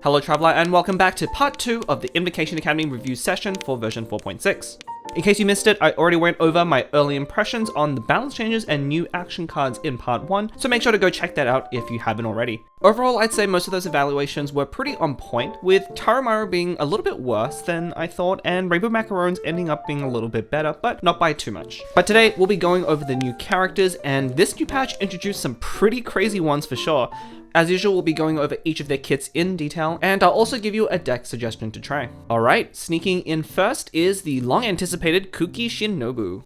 Hello Traveler, and welcome back to part 2 of the Invokation Akademy Review Session for version 4.6. In case you missed it, I already went over my early impressions on the balance changes and new action cards in part 1, so make sure to go check that out if you haven't already. Overall, I'd say most of those evaluations were pretty on point, with Taramaru being a little bit worse than I thought, and Rainbow Macarons ending up being a little bit better, but not by too much. But today, we'll be going over the new characters, and this new patch introduced some pretty crazy ones for sure. As usual, we'll be going over each of their kits in detail, and I'll also give you a deck suggestion to try. Alright, sneaking in first is the long-anticipated Kuki Shinobu.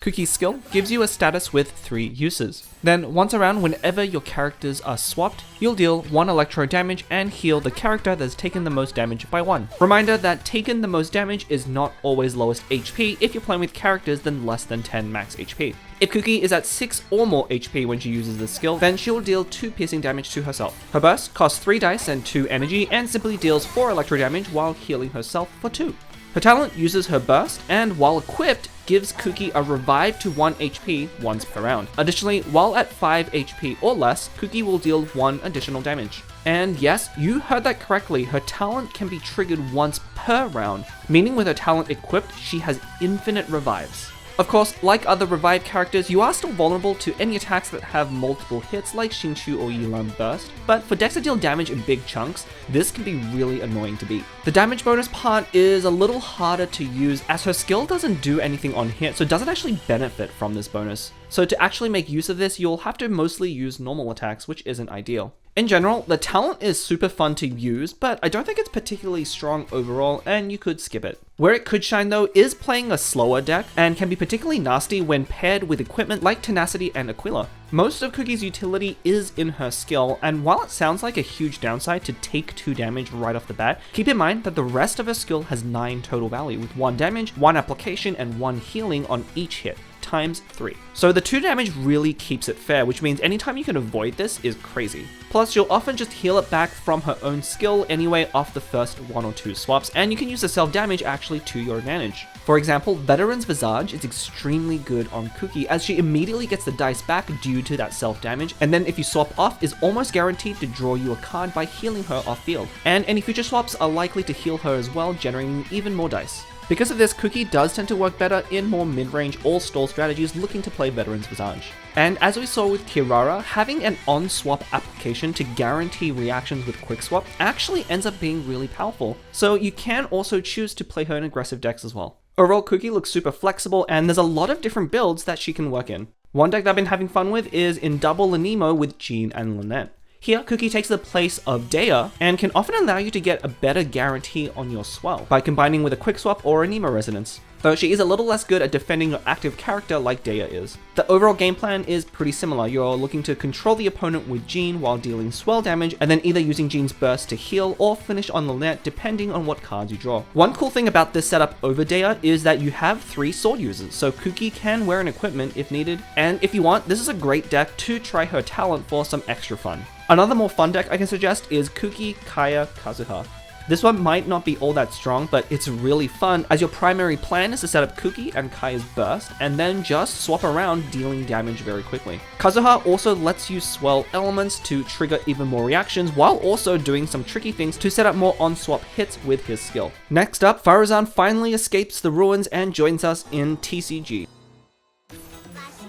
Kuki's skill gives you a status with 3 uses. Then, once around, whenever your characters are swapped, you'll deal 1 electro damage and heal the character that's taken the most damage by 1. Reminder that taken the most damage is not always lowest HP if you're playing with characters than less than 10 max HP. If Kuki is at 6 or more HP when she uses this skill, then she'll deal 2 piercing damage to herself. Her burst costs 3 dice and 2 energy and simply deals 4 electro damage while healing herself for 2. Her talent uses her burst, and while equipped, gives Kuki a revive to 1 HP once per round. Additionally, while at 5 HP or less, Kuki will deal 1 additional damage. And yes, you heard that correctly, her talent can be triggered once per round, meaning with her talent equipped, she has infinite revives. Of course, like other revived characters, you are still vulnerable to any attacks that have multiple hits like Shinshu or Yilan Burst, but for decks that deal damage in big chunks, this can be really annoying to beat. The damage bonus part is a little harder to use as her skill doesn't do anything on hit, so it doesn't actually benefit from this bonus. So to actually make use of this, you'll have to mostly use normal attacks, which isn't ideal. In general, the talent is super fun to use, but I don't think it's particularly strong overall, and you could skip it. Where it could shine though is playing a slower deck, and can be particularly nasty when paired with equipment like Tenacity and Aquila. Most of Kuki's utility is in her skill, and while it sounds like a huge downside to take 2 damage right off the bat, keep in mind that the rest of her skill has 9 total value, with 1 damage, 1 application, and 1 healing on each hit, times 3. So the 2 damage really keeps it fair, which means anytime you can avoid this is crazy. Plus, you'll often just heal it back from her own skill anyway off the first 1 or 2 swaps, and you can use the self-damage actually to your advantage. For example, Veteran's Visage is extremely good on Kuki as she immediately gets the dice back due to that self-damage, and then if you swap off is almost guaranteed to draw you a card by healing her off field. And any future swaps are likely to heal her as well, generating even more dice. Because of this, Kuki does tend to work better in more mid-range or stall strategies looking to play Veteran's Visage. And as we saw with Kirara, having an on-swap application to guarantee reactions with quick swap actually ends up being really powerful, so you can also choose to play her in aggressive decks as well. Overall, Kuki looks super flexible, and there's a lot of different builds that she can work in. One deck that I've been having fun with is in Double Anemo with Jean and Lynette. Here, Kuki takes the place of Dea, and can often allow you to get a better guarantee on your swell by combining with a quick swap or a Nemo resonance, though she is a little less good at defending your active character like Dea is. The overall game plan is pretty similar. You're looking to control the opponent with Jean while dealing swell damage, and then either using Jean's burst to heal or finish on Lynette depending on what cards you draw. One cool thing about this setup over Dea is that you have 3 sword users, so Kuki can wear an equipment if needed, and if you want, this is a great deck to try her talent for some extra fun. Another more fun deck I can suggest is Kuki, Kaya, Kazuha. This one might not be all that strong, but it's really fun as your primary plan is to set up Kuki and Kaya's burst, and then just swap around dealing damage very quickly. Kazuha also lets you swell elements to trigger even more reactions, while also doing some tricky things to set up more on-swap hits with his skill. Next up, Faruzan finally escapes the ruins and joins us in TCG.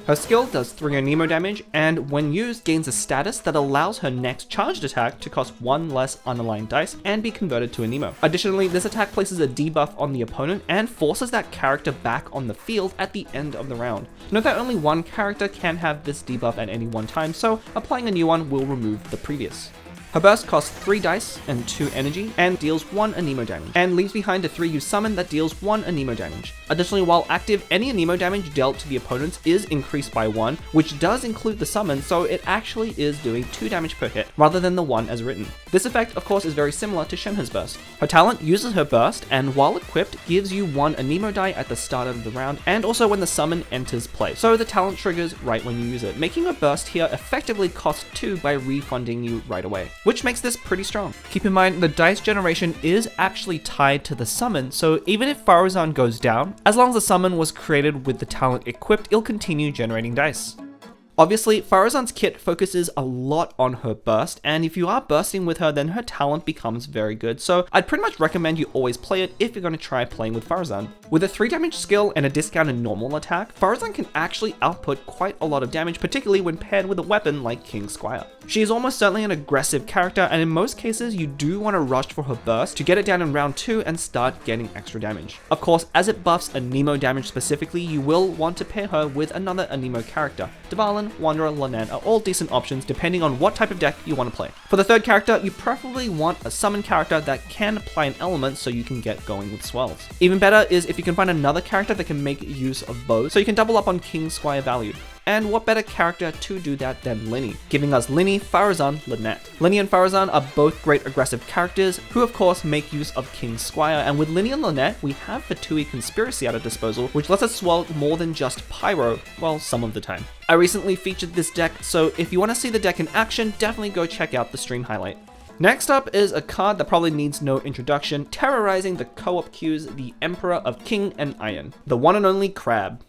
Her skill does 3 Nemo damage, and when used gains a status that allows her next charged attack to cost 1 less unaligned dice and be converted to a Nemo. Additionally, this attack places a debuff on the opponent and forces that character back on the field at the end of the round. Note that only 1 character can have this debuff at any one time, so applying a new one will remove the previous. Her burst costs 3 dice and 2 energy, and deals 1 Anemo damage, and leaves behind a 3-use summon that deals 1 Anemo damage. Additionally, while active, any Anemo damage dealt to the opponents is increased by 1, which does include the summon, so it actually is doing 2 damage per hit, rather than the 1 as written. This effect, of course, is very similar to Shenhe's burst. Her talent uses her burst, and while equipped, gives you 1 Anemo die at the start of the round, and also when the summon enters play, so the talent triggers right when you use it, making her burst here effectively cost 2 by refunding you right away, which makes this pretty strong. Keep in mind, the dice generation is actually tied to the summon, so even if Faruzan goes down, as long as the summon was created with the talent equipped, it'll continue generating dice. Obviously, Faruzan's kit focuses a lot on her burst, and if you are bursting with her, then her talent becomes very good, so I'd pretty much recommend you always play it if you're going to try playing with Faruzan. With a 3 damage skill and a discounted normal attack, Faruzan can actually output quite a lot of damage, particularly when paired with a weapon like King Squire. She is almost certainly an aggressive character, and in most cases you do want to rush for her burst to get it down in round 2 and start getting extra damage. Of course, as it buffs Anemo damage specifically, you will want to pair her with another Anemo character. Dvalin, Wanderer, Lynette are all decent options depending on what type of deck you want to play. For the third character, you preferably want a summon character that can apply an element so you can get going with swells. Even better is if you can find another character that can make use of both, so you can double up on King Squire value. And what better character to do that than Lyney, giving us Lyney, Faruzan, Lynette. Lyney and Faruzan are both great aggressive characters who of course make use of King Squire, and with Lyney and Lynette we have Fatui Conspiracy at our disposal, which lets us swell more than just Pyro, well, some of the time. I recently featured this deck, so if you want to see the deck in action, definitely go check out the stream highlight. Next up is a card that probably needs no introduction, terrorizing the co-op queues, the Emperor of King and Iron, the one and only Crab.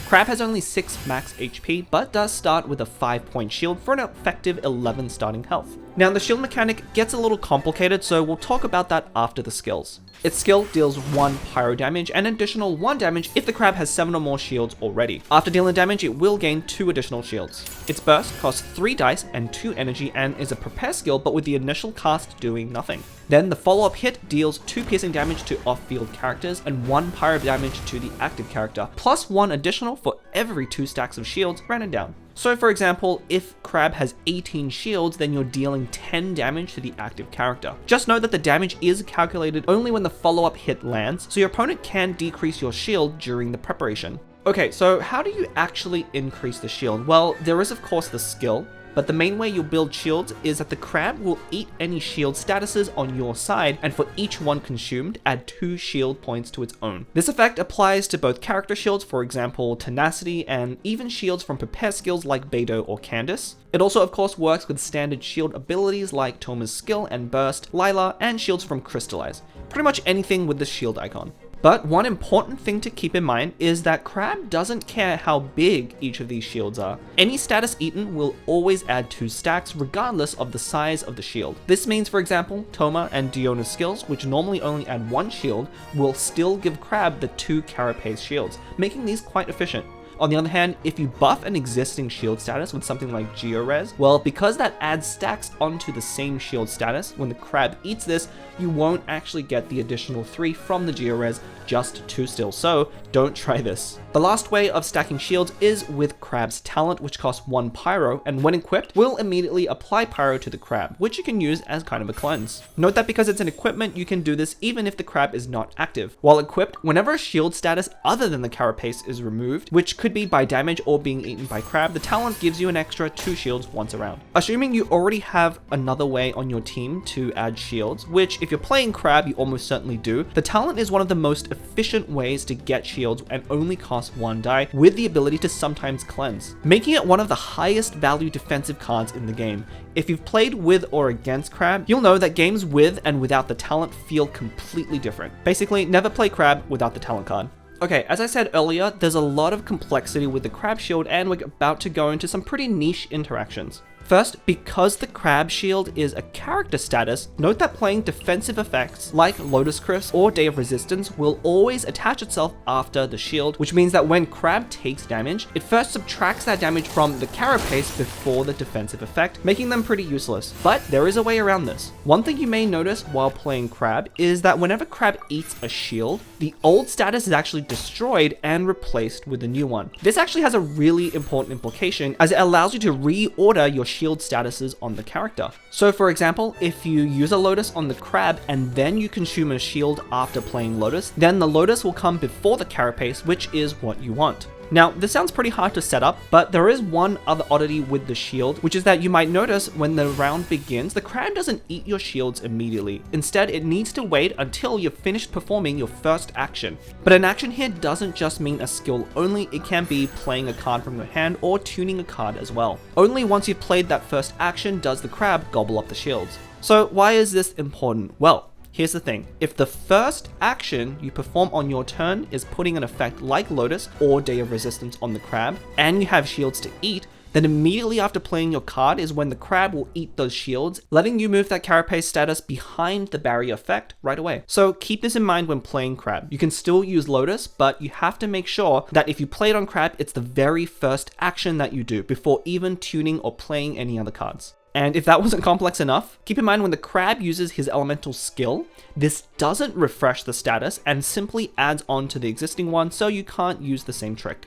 Crab has only 6 max HP, but does start with a 5-point shield for an effective 11 starting health. Now the shield mechanic gets a little complicated, so we'll talk about that after the skills. Its skill deals 1 pyro damage and additional 1 damage if the crab has 7 or more shields already. After dealing damage, it will gain 2 additional shields. Its burst costs 3 dice and 2 energy and is a prepare skill, but with the initial cast doing nothing. Then the follow-up hit deals 2 piercing damage to off-field characters and 1 pyro damage to the active character, plus 1 additional for every 2 stacks of shields rounded down. So for example, if Crab has 18 shields, then you're dealing 10 damage to the active character. Just know that the damage is calculated only when the follow-up hit lands, so your opponent can decrease your shield during the preparation. Okay, so how do you actually increase the shield? Well, there is of course the skill, but the main way you'll build shields is that the crab will eat any shield statuses on your side, and for each one consumed, add 2 shield points to its own. This effect applies to both character shields, for example Tenacity, and even shields from prepare skills like Beidou or Candace. It also of course works with standard shield abilities like Toma's skill and burst, Lila, and shields from Crystallize. Pretty much anything with the shield icon. But one important thing to keep in mind is that Crab doesn't care how big each of these shields are. Any status eaten will always add 2 stacks regardless of the size of the shield. This means, for example, Toma and Diona's skills, which normally only add 1 shield, will still give Crab the 2 carapace shields, making these quite efficient. On the other hand, if you buff an existing shield status with something like Georez, well, because that adds stacks onto the same shield status, when the crab eats this, you won't actually get the additional 3 from the Georez, just 2 still, so don't try this. The last way of stacking shields is with Crab's talent, which costs 1 Pyro, and when equipped, will immediately apply Pyro to the crab, which you can use as kind of a cleanse. Note that because it's an equipment, you can do this even if the crab is not active. While equipped, whenever a shield status other than the carapace is removed, which could be by damage or being eaten by crab, the talent gives you an extra 2 shields once around. Assuming you already have another way on your team to add shields, which if you're playing crab you almost certainly do, the talent is one of the most efficient ways to get shields and only costs 1 die, with the ability to sometimes cleanse, making it one of the highest value defensive cards in the game. If you've played with or against crab, you'll know that games with and without the talent feel completely different. Basically, never play crab without the talent card. Okay, as I said earlier, there's a lot of complexity with the crab shield, and we're about to go into some pretty niche interactions. First, because the crab shield is a character status, note that playing defensive effects like Lotus Crisp or Day of Resistance will always attach itself after the shield, which means that when crab takes damage, it first subtracts that damage from the carapace before the defensive effect, making them pretty useless. But there is a way around this. One thing you may notice while playing crab is that whenever crab eats a shield, the old status is actually destroyed and replaced with a new one. This actually has a really important implication, as it allows you to reorder your shield statuses on the character. So for example, if you use a Lotus on the crab and then you consume a shield after playing Lotus, then the Lotus will come before the carapace, which is what you want. Now, this sounds pretty hard to set up, but there is one other oddity with the shield, which is that you might notice when the round begins, the crab doesn't eat your shields immediately. Instead, it needs to wait until you've finished performing your first action. But an action here doesn't just mean a skill only, it can be playing a card from your hand or tuning a card as well. Only once you've played that first action does the crab gobble up the shields. So why is this important? Well, Here's the thing, if the first action you perform on your turn is putting an effect like Lotus or Day of Resistance on the crab, and you have shields to eat, then immediately after playing your card is when the crab will eat those shields, letting you move that carapace status behind the barrier effect right away. So keep this in mind when playing crab. You can still use Lotus, but you have to make sure that if you play it on crab, it's the very first action that you do before even tuning or playing any other cards. And if that wasn't complex enough, keep in mind when the crab uses his elemental skill, this doesn't refresh the status and simply adds on to the existing one, so you can't use the same trick.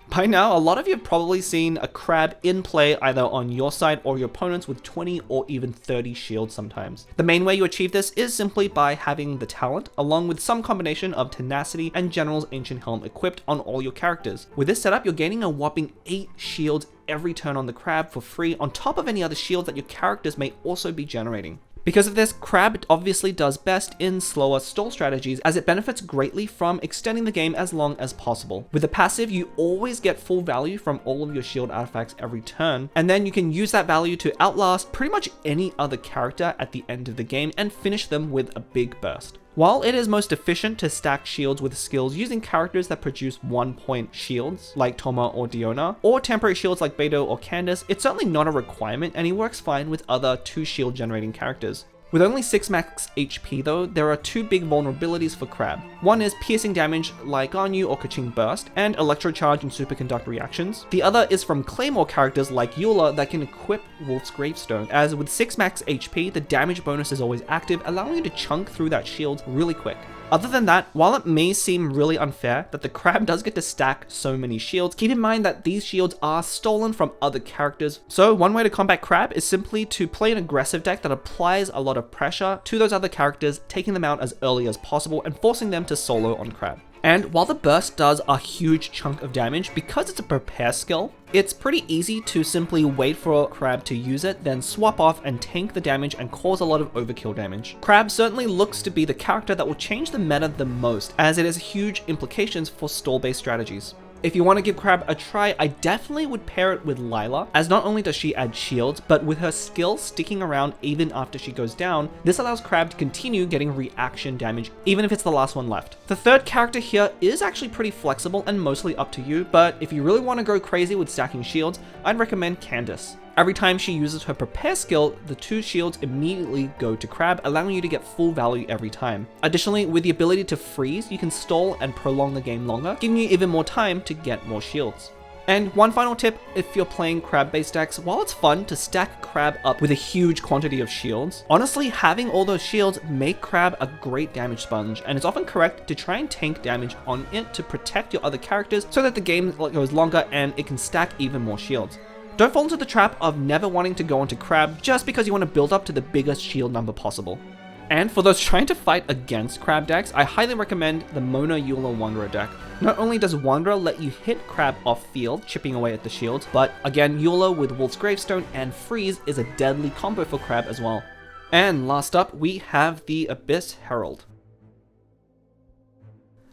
By now, a lot of you have probably seen a crab in play either on your side or your opponent's with 20 or even 30 shields sometimes. The main way you achieve this is simply by having the talent, along with some combination of tenacity and General's Ancient Helm equipped on all your characters. With this setup, you're gaining a whopping 8 shields every turn on the crab for free, on top of any other shields that your characters may also be generating. Because of this, crab obviously does best in slower stall strategies, as it benefits greatly from extending the game as long as possible. With the passive, you always get full value from all of your shield artifacts every turn, and then you can use that value to outlast pretty much any other character at the end of the game and finish them with a big burst. While it is most efficient to stack shields with skills using characters that produce 1-point shields, like Toma or Diona, or temporary shields like Beidou or Candace, it's certainly not a requirement and it works fine with other 2 shield generating characters. With only 6 max HP though, there are 2 big vulnerabilities for Crab. One is piercing damage like Ganyu or Kaching Burst, and Electro Charge and Superconduct reactions. The other is from Claymore characters like Eula that can equip Wolf's Gravestone, as with 6 max HP, the damage bonus is always active, allowing you to chunk through that shield really quick. Other than that, while it may seem really unfair that the crab does get to stack so many shields, keep in mind that these shields are stolen from other characters. So one way to combat crab is simply to play an aggressive deck that applies a lot of pressure to those other characters, taking them out as early as possible and forcing them to solo on crab. And while the burst does a huge chunk of damage, because it's a prepare skill, it's pretty easy to simply wait for Crab to use it, then swap off and tank the damage and cause a lot of overkill damage. Crab certainly looks to be the character that will change the meta the most, as it has huge implications for stall-based strategies. If you want to give Crab a try, I definitely would pair it with Lila, as not only does she add shields, but with her skill sticking around even after she goes down, this allows Crab to continue getting reaction damage, even if it's the last one left. The third character here is actually pretty flexible and mostly up to you, but if you really want to go crazy with stacking shields, I'd recommend Candace. Every time she uses her prepare skill, the 2 shields immediately go to Crab, allowing you to get full value every time. Additionally, with the ability to freeze, you can stall and prolong the game longer, giving you even more time to get more shields. And one final tip, if you're playing crab-based decks, while it's fun to stack Crab up with a huge quantity of shields, honestly, having all those shields make Crab a great damage sponge, and it's often correct to try and tank damage on it to protect your other characters so that the game goes longer and it can stack even more shields. Don't fall into the trap of never wanting to go into Crab just because you want to build up to the biggest shield number possible. And for those trying to fight against Crab decks, I highly recommend the Mona Eula Wanderer deck. Not only does Wanderer let you hit Crab off field, chipping away at the shields, but again, Eula with Wolf's Gravestone and Freeze is a deadly combo for Crab as well. And last up, we have the Abyss Herald.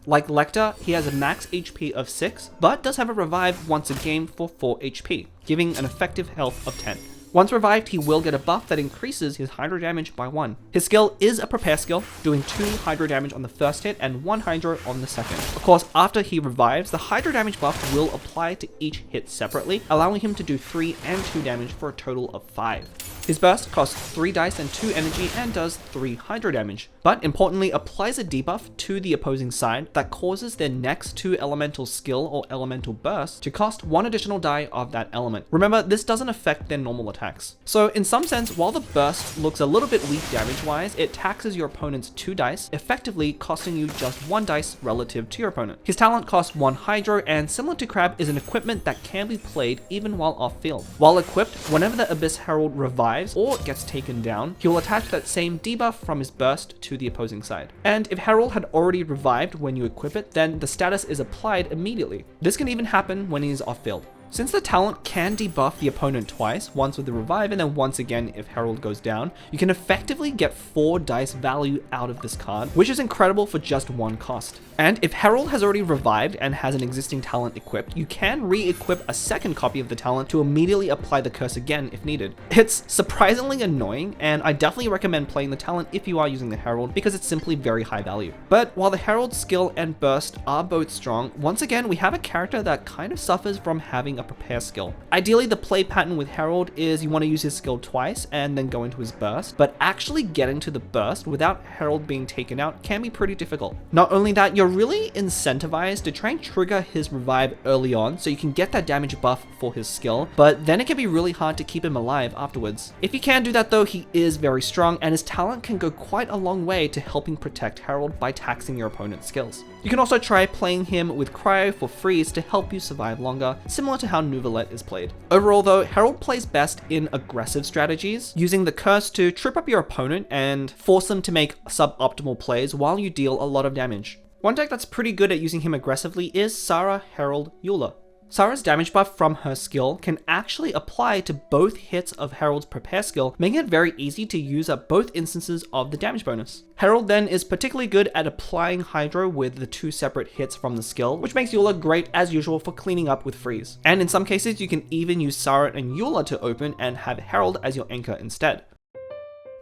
Like Lecter, he has a max HP of 6, but does have a revive once a game for 4 HP, giving an effective health of 10. Once revived, he will get a buff that increases his Hydro damage by 1. His skill is a prepare skill, doing 2 Hydro damage on the first hit and 1 Hydro on the second. Of course, after he revives, the Hydro damage buff will apply to each hit separately, allowing him to do 3 and 2 damage for a total of 5. His burst costs 3 dice and 2 energy and does 3 Hydro damage, but importantly applies a debuff to the opposing side that causes their next 2 elemental skill or elemental burst to cost 1 additional die of that element. Remember, this doesn't affect their normal attacks. So in some sense, while the burst looks a little bit weak damage-wise, it taxes your opponent's 2 dice, effectively costing you just 1 dice relative to your opponent. His talent costs 1 Hydro, and similar to Crab, is an equipment that can be played even while off-field. While equipped, whenever the Abyss Herald revives or gets taken down, he will attach that same debuff from his burst to the opposing side. And if Herald had already revived when you equip it, then the status is applied immediately. This can even happen when he is off-field. Since the talent can debuff the opponent twice, once with the revive and then once again if Herald goes down, you can effectively get 4 dice value out of this card, which is incredible for just 1 cost. And if Herald has already revived and has an existing talent equipped, you can re-equip a second copy of the talent to immediately apply the curse again if needed. It's surprisingly annoying, and I definitely recommend playing the talent if you are using the Herald because it's simply very high value. But while the Herald skill and burst are both strong, once again we have a character that kind of suffers from having a prepare skill. Ideally, the play pattern with Herald is you want to use his skill twice and then go into his burst, but actually getting to the burst without Herald being taken out can be pretty difficult. Not only that, you're really incentivized to try and trigger his revive early on so you can get that damage buff for his skill, but then it can be really hard to keep him alive afterwards. If you can do that though, he is very strong and his talent can go quite a long way to helping protect Herald by taxing your opponent's skills. You can also try playing him with Cryo for freeze to help you survive longer, similar to how Nuvalet is played. Overall though, Herald plays best in aggressive strategies, using the curse to trip up your opponent and force them to make suboptimal plays while you deal a lot of damage. One deck that's pretty good at using him aggressively is Sarah Herald Eula. Sarah's damage buff from her skill can actually apply to both hits of Herald's prepare skill, making it very easy to use up both instances of the damage bonus. Herald then is particularly good at applying Hydro with the 2 separate hits from the skill, which makes Eula great as usual for cleaning up with freeze. And in some cases you can even use Sarah and Eula to open and have Herald as your anchor instead.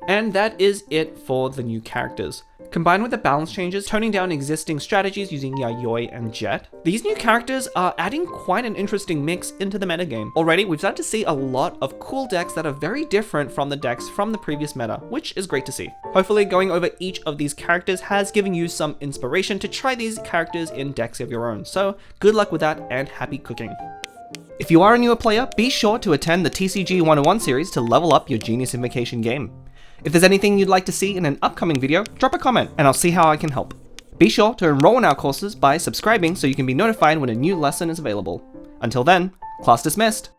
And that is it for the new characters. Combined with the balance changes, toning down existing strategies using Yayoi and Jet, these new characters are adding quite an interesting mix into the metagame. Already, we've started to see a lot of cool decks that are very different from the decks from the previous meta, which is great to see. Hopefully, going over each of these characters has given you some inspiration to try these characters in decks of your own, so good luck with that and happy cooking. If you are a newer player, be sure to attend the TCG 101 series to level up your Genius Invocation game. If there's anything you'd like to see in an upcoming video, drop a comment and I'll see how I can help. Be sure to enroll in our courses by subscribing so you can be notified when a new lesson is available. Until then, class dismissed!